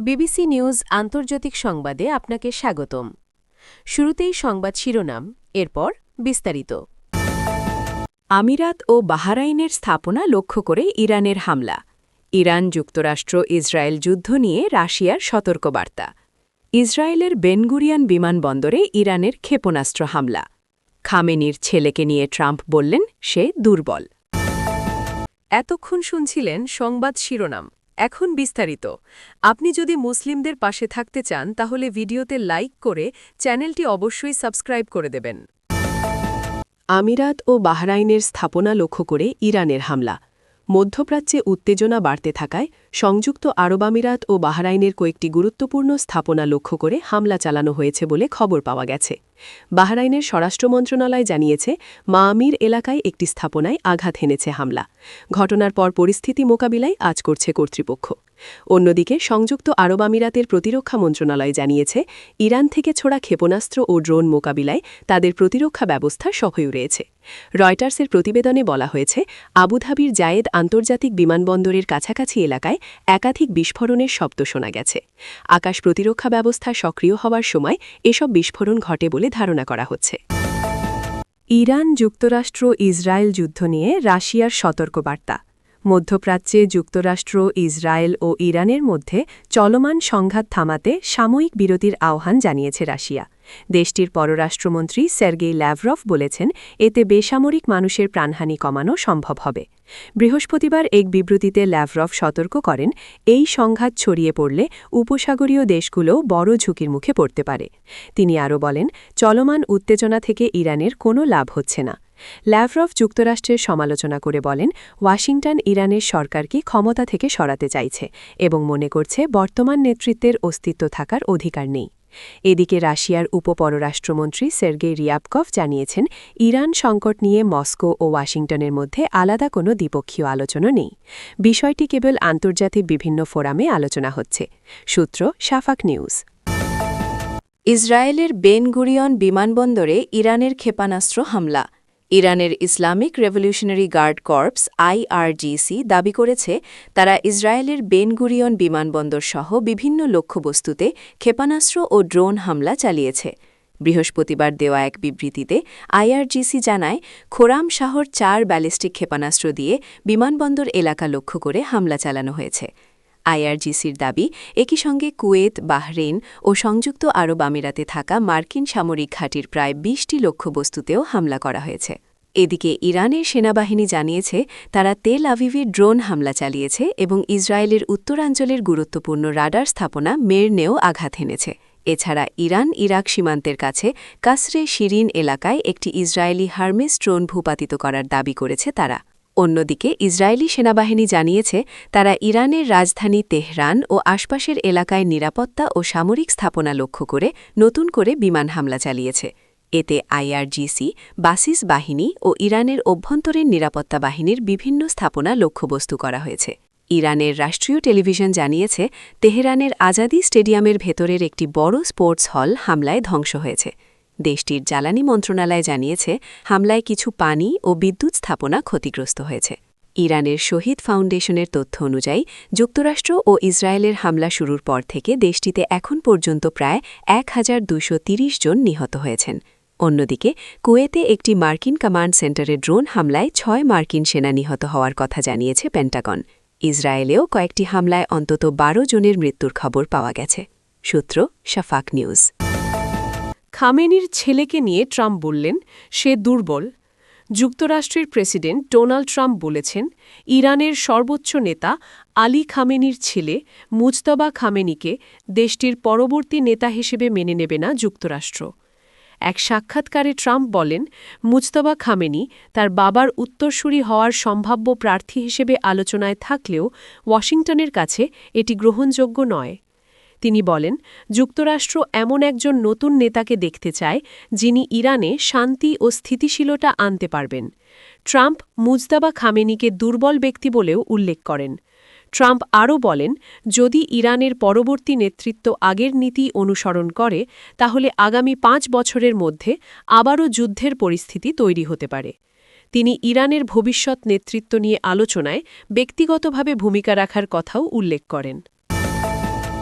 BBC news আন্তর্জাতিক সংবাদে আপনাকে স্বাগতম। শুরুতেই সংবাদ শিরোনাম, এরপর বিস্তারিত। আমিরাত ও বাহরাইনের স্থাপনা লক্ষ্য করে ইরানের হামলা। ইরান যুক্তরাষ্ট্র ইসরায়েল যুদ্ধ নিয়ে রাশিয়ার সতর্কবার্তা। ইসরায়েলের বেনগুরিয়ান বিমানবন্দরে ইরানের ক্ষেপণাস্ত্র হামলা। খামেনির ছেলেকে নিয়ে ট্রাম্প বললেন সে দুর্বল। এতক্ষণ শুনছিলেন সংবাদ শিরোনাম, এখন বিস্তারিত। আপনি যদি মুসলিমদের পাশে থাকতে চান তাহলে ভিডিওতে লাইক করে চ্যানেলটি অবশ্যই সাবস্ক্রাইব করে দেবেন। আমিরাত ও বাহরাইনের স্থাপনা লক্ষ্য করে ইরানের হামলা। মধ্যপ্রাচ্যে উত্তেজনা বাড়তে থাকায় সংযুক্ত আরব আমিরাত ও বাহরাইনের কয়েকটি গুরুত্বপূর্ণ স্থাপনা লক্ষ্য করে হামলা চালানো হয়েছে বলে খবর পাওয়া গেছে। বাহরাইনের স্বরাষ্ট্র মন্ত্রণালয় জানিয়েছে, মাআমির এলাকায় একটি স্থাপনায় আঘাত হেনেছে হামলা। ঘটনার পর পরিস্থিতি মোকাবিলায় আজ করছে কর্তৃপক্ষ। অন্যদিকে সংযুক্ত আরব আমিরাতের প্রতিরক্ষা মন্ত্রণালয় জানিয়েছে, ইরান থেকে ছোড়া ক্ষেপণাস্ত্র ও ড্রোন মোকাবিলায় তাদের প্রতিরক্ষা ব্যবস্থা সহায়ক রয়েছে। রয়টার্সের প্রতিবেদনে বলা হয়েছে, আবুধাবির জায়েদ আন্তর্জাতিক বিমানবন্দরের কাছাকাছি এলাকায় একাধিক বিস্ফোরণের শব্দ শোনা গেছে। আকাশ প্রতিরক্ষা ব্যবস্থা সক্রিয় হওয়ার সময় এসব বিস্ফোরণ ঘটে বলে ধারণা করা হচ্ছে। ইরান যুক্তরাষ্ট্র ইসরায়েল যুদ্ধ নিয়ে রাশিয়ার সতর্কবার্তা। মধ্যপ্রাচ্যে যুক্তরাষ্ট্র ইসরায়েল ও ইরানের মধ্যে চলমান সংঘাত থামাতে সাময়িক বিরতির আহ্বান জানিয়েছে রাশিয়া। দেশটির পররাষ্ট্রমন্ত্রী সের্গেই ল্যাভরভ বলেছেন, এতে বেসামরিক মানুষের প্রাণহানি কমানো সম্ভব হবে। বৃহস্পতিবার এক বিবৃতিতে ল্যাভরভ সতর্ক করেন, এই সংঘাত ছড়িয়ে পড়লে উপসাগরীয় দেশগুলো বড় ঝুঁকির মুখে পড়তে পারে। তিনি আরও বলেন, চলমান উত্তেজনা থেকে ইরানের কোনো লাভ হচ্ছে না। ল্যাভরভ যুক্তরাষ্ট্রের সমালোচনা করে বলেন, ওয়াশিংটন ইরানের সরকারকে ক্ষমতা থেকে সরাতে চাইছে এবং মনে করছে বর্তমান নেতৃত্বের অস্তিত্ব থাকার অধিকার নেই। এদিকে রাশিয়ার উপপররাষ্ট্রমন্ত্রী সের্গেই রিয়াবকভ জানিয়েছেন, ইরান সংকট নিয়ে মস্কো ও ওয়াশিংটনের মধ্যে আলাদা কোনো দ্বিপক্ষীয় আলোচনা নেই। বিষয়টি কেবল আন্তর্জাতিক বিভিন্ন ফোরামে আলোচনা হচ্ছে। সূত্র শাফাক নিউজ। ইসরায়েলের বেন-গুরিয়ন বিমানবন্দরে ইরানের ক্ষেপণাস্ত্র হামলা। ইরানের Islamic Revolutionary Guard Corps IRGC দাবি করেছে, তারা ইসরায়েলের বেন-গুরিয়ন বিমানবন্দর সহ বিভিন্ন লক্ষ্যবস্তুতে ক্ষেপণাস্ত্র ও ড্রোন হামলা চালিয়েছে। বৃহস্পতিবার দেওয়া এক বিবৃতিতে IRGC জানায়, খোরাম শাহর 4 ব্যালিস্টিক ক্ষেপণাস্ত্র দিয়ে বিমানবন্দর এলাকা লক্ষ্য করে হামলা চালানো হয়েছে। IRGCর দাবি, একই সঙ্গে কুয়েত, বাহরেইন ও সংযুক্ত আরব আমিরাতে থাকা মার্কিন সামরিক ঘাঁটির প্রায় 20টি লক্ষ্যবস্তুতেও হামলা করা হয়েছে। এদিকে ইরানের সেনাবাহিনী জানিয়েছে, তারা তেল আভিভে ড্রোন হামলা চালিয়েছে এবং ইসরায়েলের উত্তরাঞ্চলের গুরুত্বপূর্ণ রাডার স্থাপনা মেরনেও আঘাত হেনেছে। এছাড়া ইরান ইরাক সীমান্তের কাছে কাসরে শিরিন এলাকায় একটি ইসরায়েলি হারমেস ড্রোন ভূপাতিত করার দাবি করেছে তারা। অন্যদিকে ইসরায়েলি সেনাবাহিনী জানিয়েছে, তারা ইরানের রাজধানী তেহরান ও আশপাশের এলাকায় নিরাপত্তা ও সামরিক স্থাপনা লক্ষ্য করে নতুন করে বিমান হামলা চালিয়েছে। এতে IRGC, বাসিস বাহিনী ও ইরানের অভ্যন্তরীণ নিরাপত্তা বাহিনীর বিভিন্ন স্থাপনা লক্ষ্যবস্তু করা হয়েছে। ইরানের রাষ্ট্রীয় টেলিভিশন জানিয়েছে, তেহরানের আজাদি স্টেডিয়ামের ভেতরের একটি বড় স্পোর্টস হল হামলায় ধ্বংস হয়েছে। দেশটির জ্বালানি মন্ত্রণালয় জানিয়েছে, হামলায় কিছু পানি ও বিদ্যুৎ স্থাপনা ক্ষতিগ্রস্ত হয়েছে। ইরানের শহীদ ফাউন্ডেশনের তথ্য অনুযায়ী যুক্তরাষ্ট্র ও ইসরায়েলের হামলা শুরুর পর থেকে দেশটিতে এখন পর্যন্ত প্রায় 1230 জন নিহত হয়েছেন। অন্যদিকে কুয়েতে একটি মার্কিন কমান্ড সেন্টারে ড্রোন হামলায় 6 মার্কিন সেনা নিহত হওয়ার কথা জানিয়েছে পেন্টাগন। ইসরায়েলেও কয়েকটি হামলায় অন্তত 12 জনের মৃত্যুর খবর পাওয়া গেছে। সূত্র শাফাক নিউজ। খামেনির ছেলেকে নিয়ে ট্রাম্প বললেন সে দুর্বল। যুক্তরাষ্ট্রের প্রেসিডেন্ট ডোনাল্ড ট্রাম্প বলেছেন, ইরানের সর্বোচ্চ নেতা আলী খামেনির ছেলে মুজতবা খামেনিকে দেশটির পরবর্তী নেতা হিসেবে মেনে নেবে না যুক্তরাষ্ট্র। এক সাক্ষাৎকারে ট্রাম্প বলেন, মুজতবা খামেনি তার বাবার উত্তরসূরি হওয়ার সম্ভাব্য প্রার্থী হিসেবে আলোচনায় থাকলেও ওয়াশিংটনের কাছে এটি গ্রহণযোগ্য নয়। তিনি বলেন, যুক্তরাষ্ট্র এমন একজন নতুন নেতাকে দেখতে চায় যিনি ইরানে শান্তি ও স্থিতিশীলতা আনতে পারবেন। ট্রাম্প মুজতবা খামেনিকে দুর্বল ব্যক্তি বলেও উল্লেখ করেন। ট্রাম্প আরও বলেন, যদি ইরানের পরবর্তী নেতৃত্ব আগের নীতি অনুসরণ করে তাহলে আগামী 5 বছরের মধ্যে আবারও যুদ্ধের পরিস্থিতি তৈরি হতে পারে। তিনি ইরানের ভবিষ্যৎ নেতৃত্ব নিয়ে আলোচনায় ব্যক্তিগতভাবে ভূমিকা রাখার কথাও উল্লেখ করেন।